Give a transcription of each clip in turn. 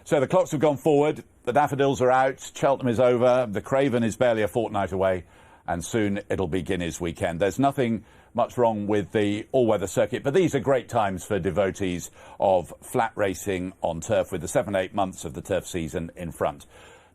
So the clocks have gone forward, the daffodils are out, Cheltenham is over, the Craven is barely a fortnight away, and soon it'll be Guineas weekend. There's nothing much wrong with the all-weather circuit, but these are great times for devotees of flat racing on turf, with the 7-8 months of the turf season in front.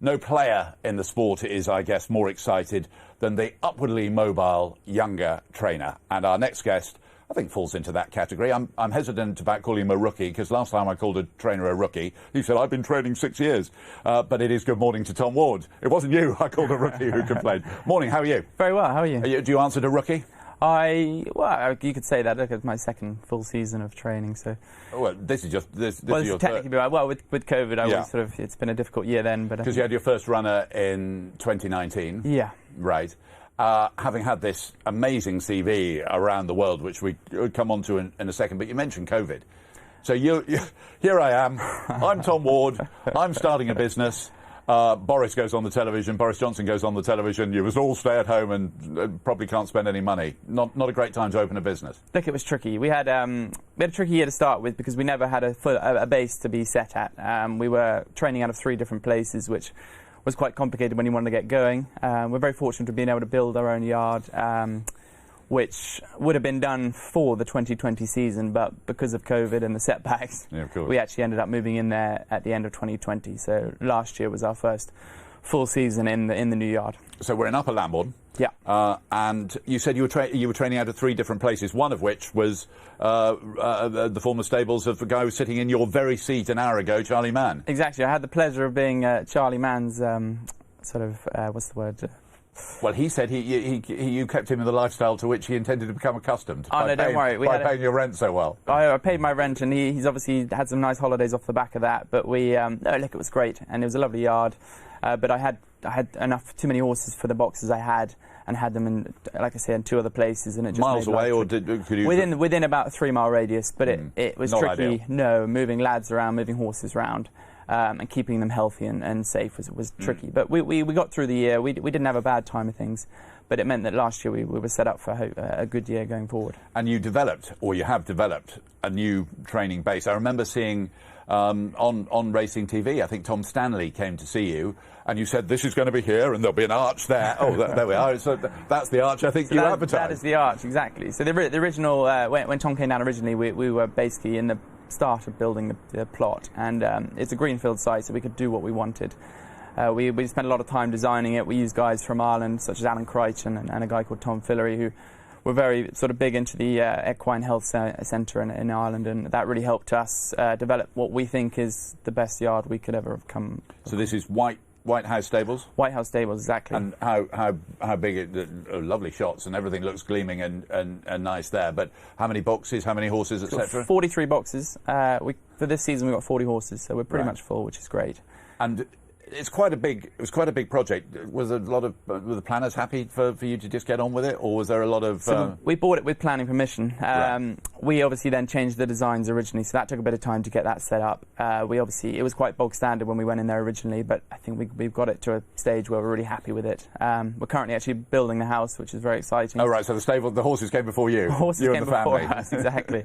No player in the sport is, I guess, more excited than the upwardly mobile younger trainer. And our next guest, I think, falls into that category. I'm hesitant about calling him a rookie, because last time I called a trainer a rookie, he said, I've been training 6 years. But it is good morning to Tom Ward. It wasn't you I called a rookie who complained. Morning, how are you? Very well, how are you? Do you answer to rookie? Well, you could say that. Look, it's my second full season of training, so. Well, this is just this well, is your technically third. Well, with COVID, I was sort of. It's been a difficult year then, but because you had your first runner in 2019. Yeah. Right. Having had this amazing CV around the world, which we would come on to in a second, but you mentioned COVID. So here I am. I'm Tom Ward. I'm starting a business. Boris goes on the television. Boris Johnson goes on the television. You must all stay at home and probably can't spend any money. Not a great time to open a business. Look, it was tricky. We had a tricky year to start with because we never had a base to be set at. We were training out of 3 different places, which was quite complicated when you wanted to get going. We're very fortunate to being able to build our own yard, which would have been done for the 2020 season, but because of COVID and the setbacks, we actually ended up moving in there at the end of 2020. So last year was our first full season in the new yard. So we're in Upper Lambourne. Yeah. And you said you were training out of 3 different places, one of which was the former stables of the guy who was sitting in your very seat an hour ago, Charlie Mann. Exactly. I had the pleasure of being Charlie Mann's what's the word? Well, he said you kept him in the lifestyle to which he intended to become accustomed. Oh, no, don't worry. By paying your rent so well. I paid my rent, and he's obviously had some nice holidays off the back of that. But it was great, and it was a lovely yard. But I had too many horses for the boxes I had, and had them in, like I said, in 2 other places, and it just miles away, or could you within about a 3-mile radius. But it was tricky. Ideal. No, moving lads around, moving horses around. And keeping them healthy and safe was tricky. But we got through the year. We didn't have a bad time of things, but it meant that last year we were set up for a good year going forward. And you have developed a new training base. I remember seeing on racing TV, I think Tom Stanley came to see you, and you said, this is going to be here, and there'll be an arch there. Oh, there we are. So that's the arch I think you advertised. That is the arch, exactly. So the original, when Tom came down originally, we were basically in the start of building the plot, and it's a greenfield site, so we could do what we wanted. We spent a lot of time designing it. We used guys from Ireland, such as Alan Crichton and a guy called Tom Fillery, who were very sort of big into the equine health centre in Ireland, and that really helped us develop what we think is the best yard we could ever have come. So this is White House Stables? White House Stables, exactly. And how big? Lovely shots, and everything looks gleaming and nice there. But how many boxes? How many horses, etc.? 43 boxes. For this season, we've got 40 horses, so we're pretty much full, which is great. And it was quite a big project. Were the planners happy for you to just get on with it, or was there a lot of? So we bought it with planning permission. We obviously then changed the designs originally, so that took a bit of time to get that set up. It was quite bog standard when we went in there originally, but I think we've got it to a stage where we're really happy with it. We're currently actually building the house, which is very exciting. Oh right, so the horses came before you. The horses you came and the before family. us, exactly.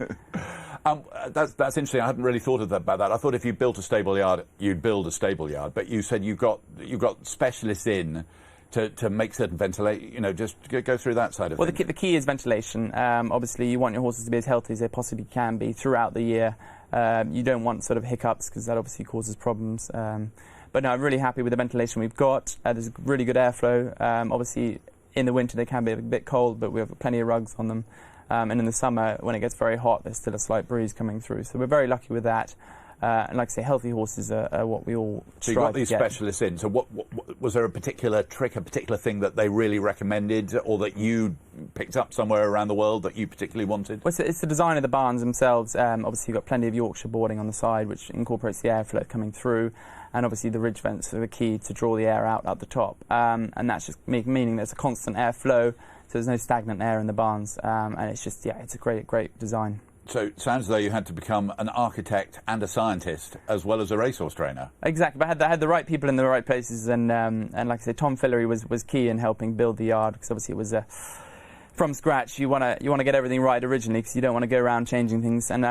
That's interesting. I hadn't really thought of that about that. I thought if you built a stable yard, you'd build a stable yard. But you said you've got specialists in to make certain ventilation. Just go through that side of things. Well, the key is ventilation. Obviously, you want your horses to be as healthy as they possibly can be throughout the year. You don't want sort of hiccups, because that obviously causes problems. But no, I'm really happy with the ventilation we've got. There's really good airflow. Obviously, in the winter they can be a bit cold, but we have plenty of rugs on them. And in the summer, when it gets very hot, there's still a slight breeze coming through. So we're very lucky with that. And like I say, healthy horses are what we all strive to get. So you got these specialists in. So what was there a particular trick, a particular thing that they really recommended, or that you picked up somewhere around the world that you particularly wanted? Well, it's the design of the barns themselves. Obviously, you've got plenty of Yorkshire boarding on the side, which incorporates the airflow coming through. And obviously the ridge vents are the key to draw the air out at the top. And that's just meaning there's a constant airflow, so there's no stagnant air in the barns. And it's just, it's a great design. So it sounds as though you had to become an architect and a scientist as well as a racehorse trainer. Exactly, but I had the right people in the right places, and like I said, Tom Fillery was key in helping build the yard, because obviously it was from scratch, you want to get everything right originally, because you don't want to go around changing things. And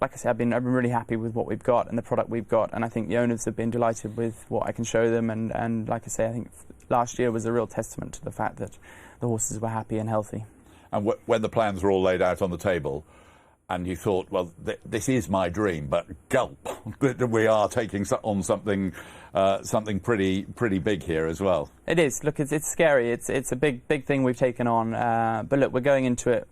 like I said, I've been really happy with what we've got and the product we've got, and I think the owners have been delighted with what I can show them. And like I say, I think last year was a real testament to the fact that the horses were happy and healthy. And when the plans were all laid out on the table, and you thought, well, this is my dream, but gulp, we are taking on something pretty big here as well. It is. Look, it's scary. It's a big thing we've taken on. But look, we're going into it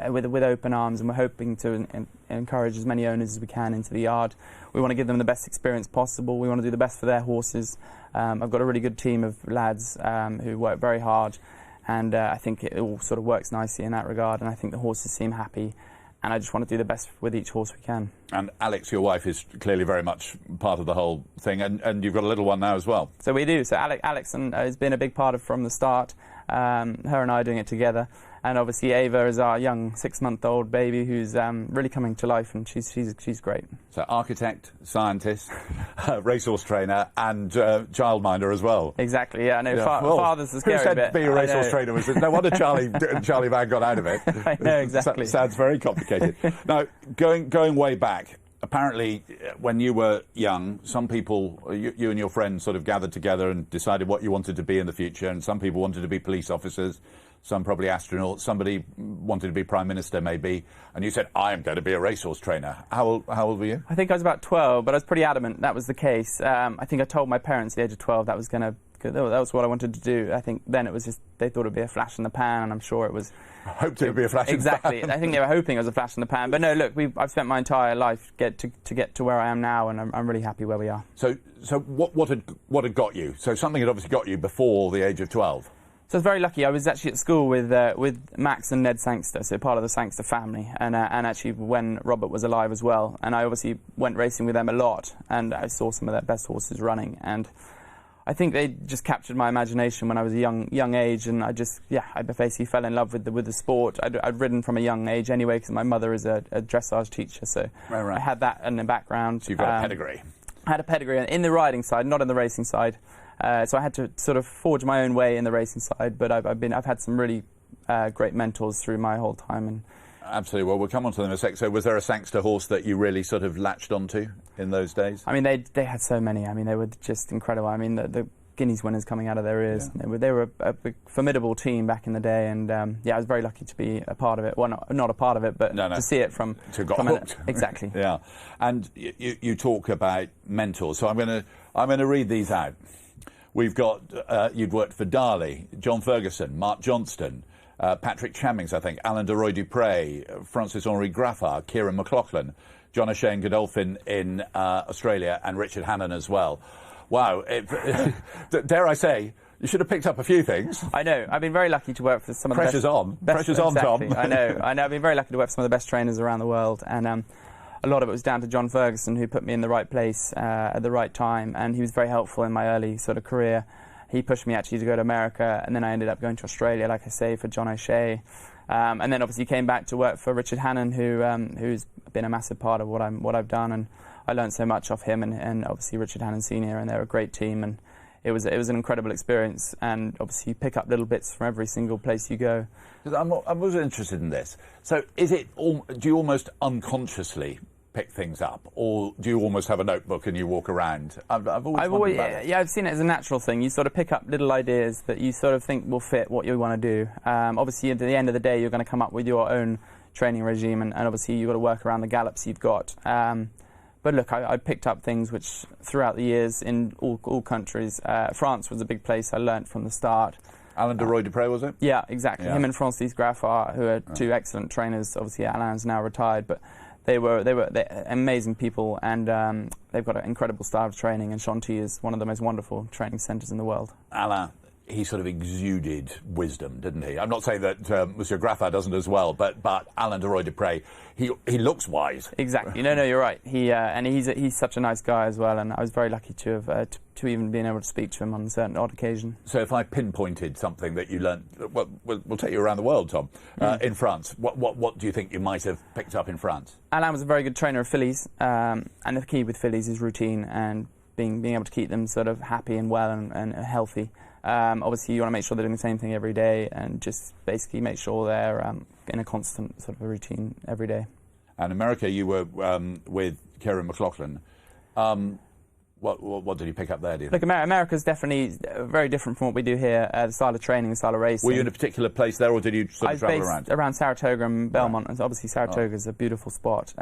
with open arms, and we're hoping to encourage as many owners as we can into the yard. We want to give them the best experience possible. We want to do the best for their horses. I've got a really good team of lads who work very hard, and I think it all sort of works nicely in that regard, and I think the horses seem happy. And I just want to do the best with each horse we can. And Alex, your wife, is clearly very much part of the whole thing, and you've got a little one now as well. So we do. So Alex has been a big part of from the start. Her and I are doing it together. And obviously Ava is our young 6-month-old baby who's really coming to life, and she's great. So architect, scientist, racehorse trainer, and childminder as well. Exactly. Yeah. No. Yeah. Father's the scary bit. Who said being a racehorse trainer was no wonder Charlie Van got out of it. I know exactly. Sounds very complicated. Now, going way back. Apparently, when you were young, some people, you and your friends, sort of gathered together and decided what you wanted to be in the future. And some people wanted to be police officers, some probably astronauts, somebody wanted to be Prime Minister maybe. And you said, I am going to be a racehorse trainer. How old were you? I think I was about 12, but I was pretty adamant that was the case. I think I told my parents at the age of 12 that was what I wanted to do. I think then it was just, they thought it would be a flash in the pan, and I'm sure it was. Hoped it would be a flash in the pan. Exactly. I think they were hoping it was a flash in the pan. But no, look, I've spent my entire life to get to where I am now, and I'm really happy where we are. So what had got you? So something had obviously got you before the age of 12. So I was very lucky. I was actually at school with Max and Ned Sangster, so part of the Sangster family, and actually when Robert was alive as well. And I obviously went racing with them a lot, and I saw some of their best horses running, and I think they just captured my imagination when I was a young age, and I basically fell in love with the sport. I'd ridden from a young age anyway, because my mother is a dressage teacher, so right. I had that in the background. So you've got a pedigree. I had a pedigree in the riding side, not in the racing side. So I had to sort of forge my own way in the racing side, but I've had some really great mentors through my whole time. And absolutely. Well, we'll come on to them in a sec. So was there a Sangster horse that you really sort of latched onto in those days? I mean, they had so many. I mean, they were just incredible. I mean, the Guineas winners coming out of their ears. Yeah. They were a big, formidable team back in the day, and I was very lucky to be a part of it. Well, not a part of it, but to see it from... To got hooked. Exactly. Yeah. And you talk about mentors, so I'm going to read these out. We've got, you'd worked for Darley, John Ferguson, Mark Johnston, Patrick Chammings, I think, Alain de Roy Dupre, Francis-Henri Graffard, Kieran McLaughlin, John O'Shea and Godolphin in Australia, and Richard Hannon as well. Wow. Dare I say, you should have picked up a few things. I know. I've been very lucky to work for some of the best... Pressure's on, exactly. Tom. I know. I've been very lucky to work for some of the best trainers around the world, and a lot of it was down to John Ferguson, who put me in the right place at the right time, and he was very helpful in my early sort of career. He pushed me actually to go to America, and then I ended up going to Australia, like I say, for John O'Shea. And then obviously came back to work for Richard Hannon, who's been a massive part of what I've done, and I learned so much off him and obviously Richard Hannon Senior, and they're a great team, and it was an incredible experience, and obviously you pick up little bits from every single place you go. I'm also interested in this. So do you almost unconsciously pick things up, or do you almost have a notebook and you walk around? I've always I've seen it as a natural thing. You sort of pick up little ideas that you sort of think will fit what you want to do. Obviously, at the end of the day, you're going to come up with your own training regime, and obviously you've got to work around the gallops you've got. But look, I picked up things which, throughout the years, in all countries, France was a big place I learnt from the start. Alain de Roy Dupre, was it? Yeah, exactly. Yeah. Him and Francis Graffard, who are two excellent trainers. Obviously, Alain's now retired, but they're amazing people, and they've got an incredible style of training, and Chantilly is one of the most wonderful training centres in the world. Alain, he sort of exuded wisdom, didn't he? I'm not saying that Monsieur Graffard doesn't as well, but Alain de Roy Dupre, he looks wise. Exactly. No, you're right. And he's such a nice guy as well, and I was very lucky to have to even been able to speak to him on a certain odd occasion. So if I pinpointed something that you learnt, well, we'll take you around the world, Tom, in France. What do you think you might have picked up in France? Alain was a very good trainer of fillies, and the key with fillies is routine and being able to keep them sort of happy and well and healthy. Obviously, you want to make sure they're doing the same thing every day, and just basically make sure they're in a constant sort of a routine every day. And America, you were with Kieran McLaughlin. What did you pick up there, do you think? Look, America's definitely very different from what we do here, the style of training, the style of racing. Were you in a particular place there, or did you sort of travel around? I was based around Saratoga and Belmont, and obviously Saratoga is a beautiful spot.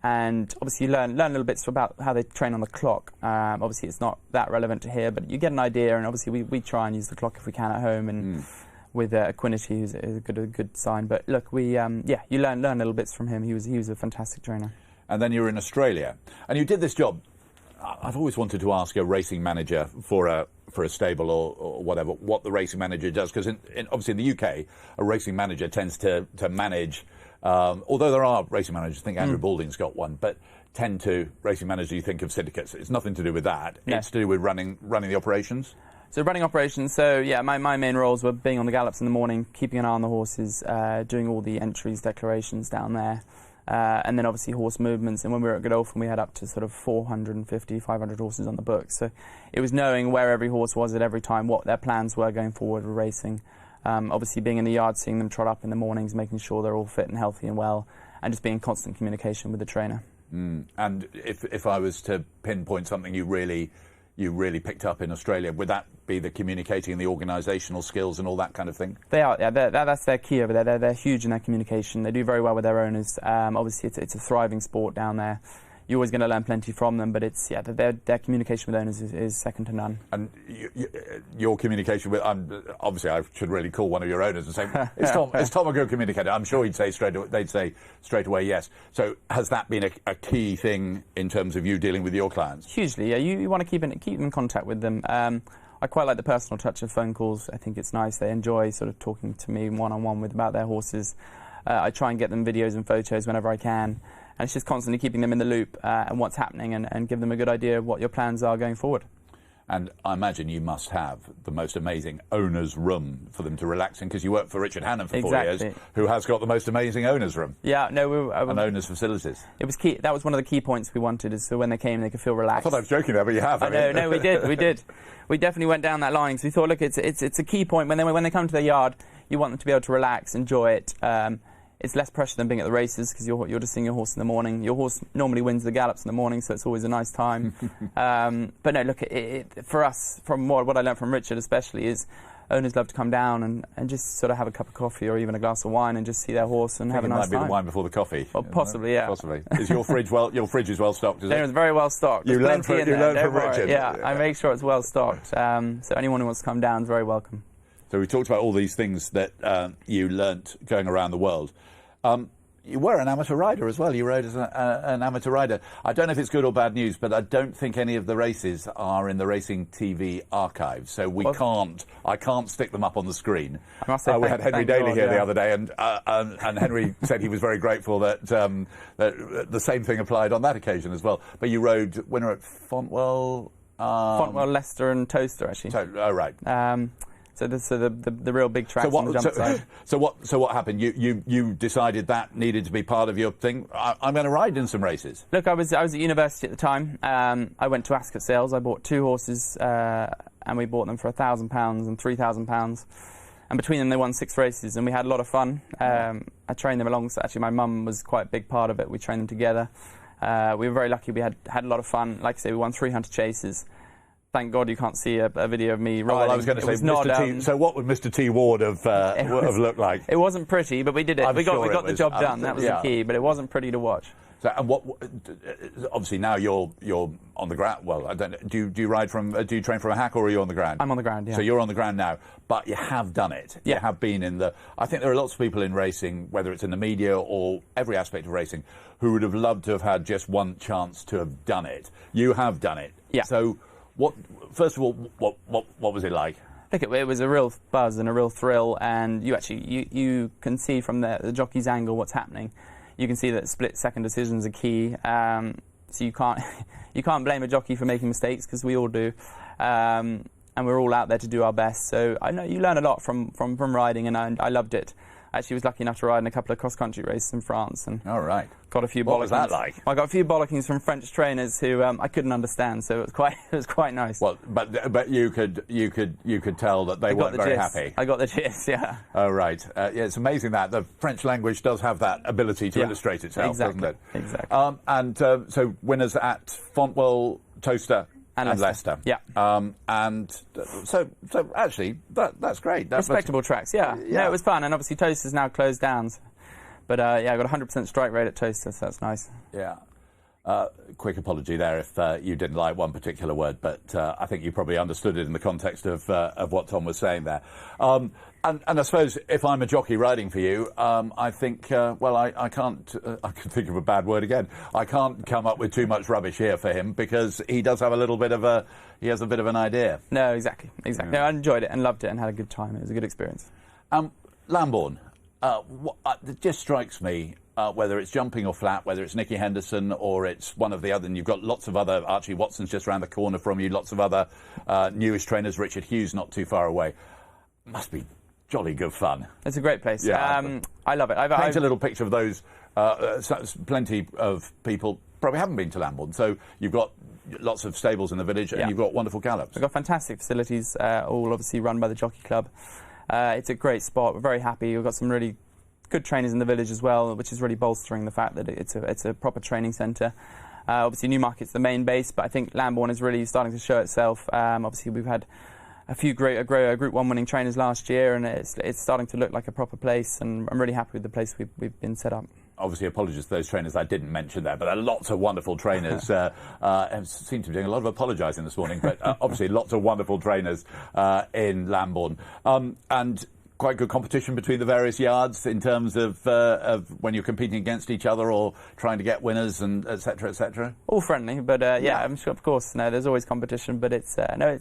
And obviously you learn little bits about how they train on the clock. Obviously it's not that relevant to here, but you get an idea, and obviously we try and use the clock if we can at home, and with Equinity, who's a good sign. But look, you learn little bits from him. He was a fantastic trainer. And then you were in Australia, and you did this job. I've always wanted to ask a racing manager for a stable or whatever what the racing manager does, because obviously in the UK a racing manager tends to manage. Although there are racing managers, I think Andrew Balding's got one, but racing managers, you think of syndicates. It's nothing to do with that. No. It's to do with running the operations. So running operations. So yeah, my main roles were being on the gallops in the morning, keeping an eye on the horses, doing all the entries, declarations down there. And then obviously horse movements, and when we were at Godolphin we had up to sort of 450, 500 horses on the books. So it was knowing where every horse was at every time, what their plans were going forward with racing. Obviously being in the yard, seeing them trot up in the mornings, making sure they're all fit and healthy and well, and just being in constant communication with the trainer. And if I was to pinpoint something you really picked up in Australia, would that be the communicating and the organisational skills and all that kind of thing? They are, yeah. That's their key over there. They're huge in their communication. They do very well with their owners. Obviously, it's a thriving sport down there. You're always going to learn plenty from them, but their communication with owners is second to none. And your communication with, obviously, I should really call one of your owners and say, is Tom a good communicator? I'm sure they'd say straight away yes. So has that been a key thing in terms of you dealing with your clients? Hugely, yeah. You want to keep in contact with them. I quite like the personal touch of phone calls. I think it's nice. They enjoy sort of talking to me one-on-one about their horses. I try and get them videos and photos whenever I can. And it's just constantly keeping them in the loop and what's happening, and give them a good idea of what your plans are going forward. And I imagine you must have the most amazing owner's room for them to relax in, because you worked for Richard Hannon for 4 years, who has got the most amazing owner's room. Yeah, no, and owner's facilities. It was key. That was one of the key points we wanted, is so when they came, they could feel relaxed. I thought I was joking there, but you have. No, we did. We definitely went down that line. So we thought, look, it's a key point when they come to the yard. You want them to be able to relax, enjoy it. It's less pressure than being at the races, because you're just seeing your horse in the morning. Your horse normally wins the gallops in the morning, so it's always a nice time. But no, look, for us, from what I learned from Richard especially, is owners love to come down and just sort of have a cup of coffee or even a glass of wine and just see their horse and have a nice time. It might be the wine before the coffee. Well, possibly, yeah. Possibly. Is your fridge your fridge is well stocked, is it? It's very well stocked. You learned from Richard. Yeah, I make sure it's well stocked. So anyone who wants to come down is very welcome. So we talked about all these things that you learnt going around the world. You were an amateur rider as well. You rode as an amateur rider. I don't know if it's good or bad news, but I don't think any of the races are in the Racing TV archive, so I can't stick them up on the screen. I must say, we had Henry Daly here the other day, and Henry said he was very grateful that the same thing applied on that occasion as well. But you rode winner at Fontwell, Leicester, and Towcester, actually. Oh, right. So the real big tracks on the jump side. So what happened? You decided that needed to be part of your thing. I'm going to ride in some races. Look, I was at university at the time. I went to Ascot Sales. I bought 2 horses, and we bought them for £1,000 and £3,000. And between them, they won 6 races, and we had a lot of fun. I trained them alongside. Actually, my mum was quite a big part of it. We trained them together. We were very lucky. We had a lot of fun. Like I say, we won 300 chases. Thank God you can't see a video of me riding. Oh, well, I was going to say, Mr. T. So what would Mr. T. Ward have looked like? It wasn't pretty, but we did it. We got the job done. That was the key, but it wasn't pretty to watch. So, and obviously now you're on the ground. Well, I don't know. Do you train from a hack, or are you on the ground? I'm on the ground, yeah. So you're on the ground now, but you have done it. Yeah. You have been in the. I think there are lots of people in racing, whether it's in the media or every aspect of racing, who would have loved to have had just one chance to have done it. You have done it. Yeah. So. First of all, what was it like? I think it was a real buzz and a real thrill, and you can see from the jockey's angle what's happening. You can see that split-second decisions are key. So you can't blame a jockey for making mistakes, because we all do, and we're all out there to do our best. So I know you learn a lot from riding, and I loved it. Actually, was lucky enough to ride in a couple of cross-country races in France, and All right. got a few. What was that like? I got a few bollockings from French trainers who I couldn't understand, so it was quite nice. Well, but you could tell that they weren't very happy. I got the gist, yeah. Oh right, yeah, it's amazing that the French language does have that ability to illustrate itself, exactly, doesn't it? Exactly. So winners at Fontwell, Toaster, and Leicester. Yeah. So actually, that's great. Respectable tracks, yeah. Yeah, it was fun, and obviously Toaster's now closed down. But I got 100% strike rate at Toaster, so that's nice. Yeah. Quick apology there if you didn't like one particular word, but I think you probably understood it in the context of what Tom was saying there. And I suppose if I'm a jockey riding for you, I think, I can't, I can think of a bad word again. I can't come up with too much rubbish here for him because he does have he has a bit of an idea. No, exactly. Yeah. No, I enjoyed it and loved it and had a good time. It was a good experience. Lambourne, it just strikes me, whether it's jumping or flat, whether it's Nicky Henderson or it's one of the other, and you've got lots of other, Archie Watson's just around the corner from you, lots of other newish trainers, Richard Hughes not too far away. Must be jolly good fun. It's a great place. Yeah, I love it. Paint a little picture of those. Plenty of people probably haven't been to Lambourne, so you've got lots of stables in the village and you've got wonderful gallops. We've got fantastic facilities, all obviously run by the Jockey Club. It's a great spot. We're very happy. We've got some really good trainers in the village as well, which is really bolstering the fact that it's a proper training centre. Obviously Newmarket's the main base, but I think Lambourne is really starting to show itself. Obviously we've had a few great Group 1 winning trainers last year, and it's starting to look like a proper place, and I'm really happy with the place we've been set up. Obviously, apologies to those trainers I didn't mention there, but there are lots of wonderful trainers. Seem to be doing a lot of apologising this morning, but obviously lots of wonderful trainers in Lambourne. And quite good competition between the various yards in terms of when you're competing against each other or trying to get winners and et cetera, et cetera. All friendly, but I'm sure, of course, there's always competition, but it's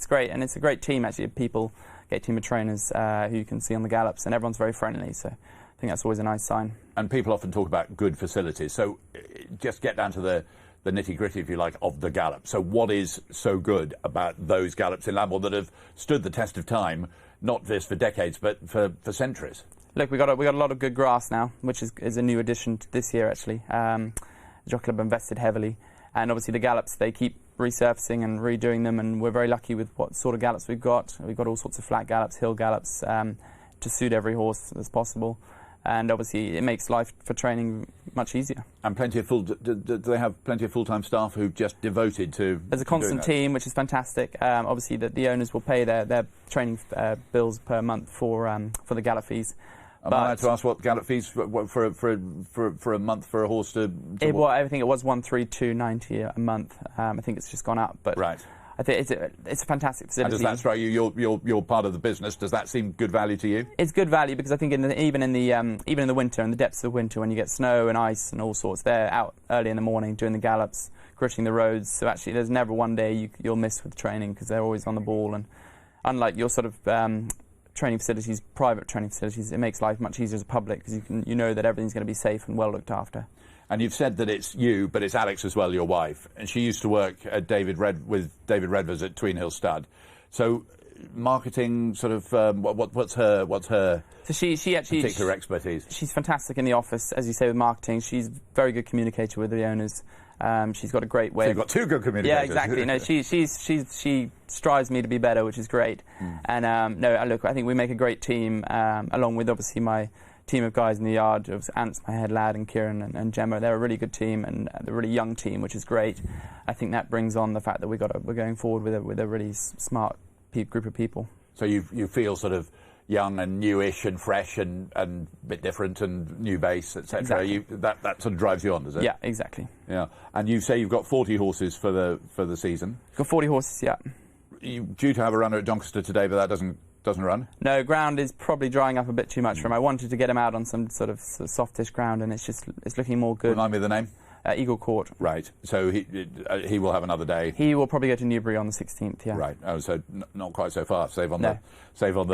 great, and it's a great team actually. People get a team of trainers who you can see on the gallops, and everyone's very friendly, so I think that's always a nice sign. And people often talk about good facilities, so just get down to the nitty-gritty, if you like, of the gallop. So what is so good about those gallops in Lambourne that have stood the test of time, not just for decades, but for centuries? Look, we got a lot of good grass now, which is a new addition to this year, actually. The Jockey Club invested heavily, and obviously the gallops, they keep resurfacing and redoing them, and we're very lucky with what sort of gallops we've got. We've got all sorts of flat gallops, hill gallops, to suit every horse as possible. And obviously, it makes life for training much easier. And plenty of do they have plenty of full-time staff who just devoted to? There's a constant team, which is fantastic. Obviously, the owners will pay their training bills per month for the gallop fees. Am I allowed to ask what gallop fees for a month for a horse to? I think it was $132.90 a month. I think it's just gone up, but right. I think it's a fantastic facility. And does that strike you? You're part of the business. Does that seem good value to you? It's good value because I think even in the winter, in the depths of winter, when you get snow and ice and all sorts, they're out early in the morning doing the gallops, gritting the roads. So actually, there's never one day you'll miss with training because they're always on the ball. And unlike your sort of training facilities, private training facilities, it makes life much easier as a public because you know that everything's going to be safe and well looked after. And you've said that it's you, but it's Alex as well, your wife. And she used to work at with David Redvers at Tween Hill Stud. So marketing, sort of, what's her so she actually, particular expertise? She's fantastic in the office, as you say, with marketing. She's a very good communicator with the owners. She's got a great way. So you've got two good communicators. Yeah, exactly. No, she strives me to be better, which is great. And look, I think we make a great team, along with obviously my team of guys in the yard. It was Ants, my head lad, and Kieran and Gemma. They're a really good team and a really young team, which is great. I think that brings on the fact that we're going forward with a really smart group of people. So you feel sort of young and newish and fresh and a bit different and new base, etc. Exactly. That sort of drives you on, does it? Yeah, exactly. Yeah, and you say you've got 40 horses for the season. Got 40 horses, yeah. You're due to have a runner at Doncaster today, but that doesn't run? No, ground is probably drying up a bit too much for him. I wanted to get him out on some sort of softish ground, and it's looking more good. Remind me of the name? Eagle Court. Right. So he will have another day. He will probably go to Newbury on the 16th. Yeah. Right. Oh, so not quite so far. Save on No. the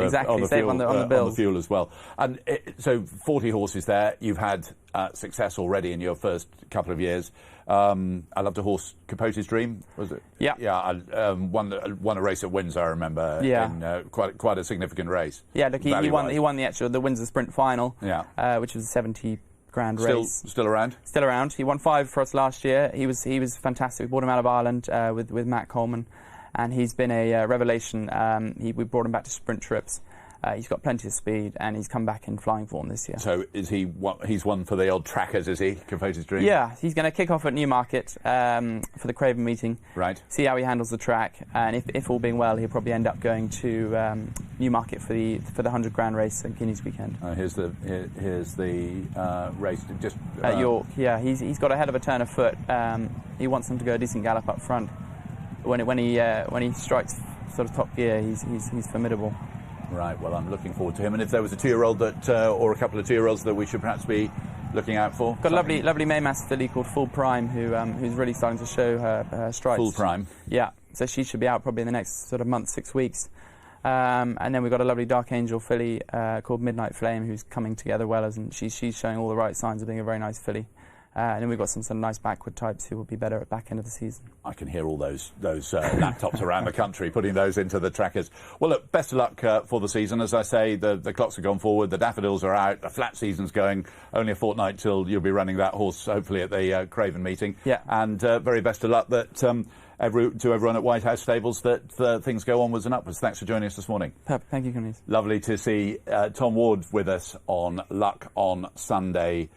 Exactly. on the Save fuel, on the on bills. the fuel as well. And so 40 horses there. You've had success already in your first couple of years. I loved a horse, Capote's Dream, was it? Yeah. Yeah. I won a race at Windsor, I remember. Yeah. In quite a significant race. Yeah. Look, he won the Windsor Sprint final. Yeah. Which was a 70 grand race. Still around? Still around. He won 5 for us last year. He was fantastic. We brought him out of Ireland with Matt Coleman, and he's been a revelation. We brought him back to sprint trips. He's got plenty of speed, and he's come back in flying form this year. So he's one for the old trackers, is he? Capote's Dream? Yeah, he's going to kick off at Newmarket for the Craven meeting. Right. See how he handles the track, and if all being well, he'll probably end up going to Newmarket for the 100 grand race at Guineas weekend. Here's the race. Just at York. Yeah, he's got a hell of a turn of foot. He wants them to go a decent gallop up front. When he strikes sort of top gear, he's formidable. Right, well, I'm looking forward to him. And if there was a 2-year-old or a couple of 2-year-olds that we should perhaps be looking out for? Got a lovely Maymass filly called Full Prime who's really starting to show her stripes. Full Prime? Yeah, so she should be out probably in the next sort of month, 6 weeks. And then we've got a lovely Dark Angel filly called Midnight Flame who's coming together well, and she's showing all the right signs of being a very nice filly. And then we've got some nice backward types who will be better at back end of the season. I can hear all those laptops around the country putting those into the trackers. Well, look, best of luck for the season. As I say, the clocks have gone forward, the daffodils are out, the flat season's going. Only a fortnight till you'll be running that horse, hopefully at the Craven meeting. Yeah. And very best of luck to everyone at White House Stables that things go onwards and upwards. Thanks for joining us this morning. Perfect. Thank you, Cornelius. Lovely to see Tom Ward with us on Luck on Sunday.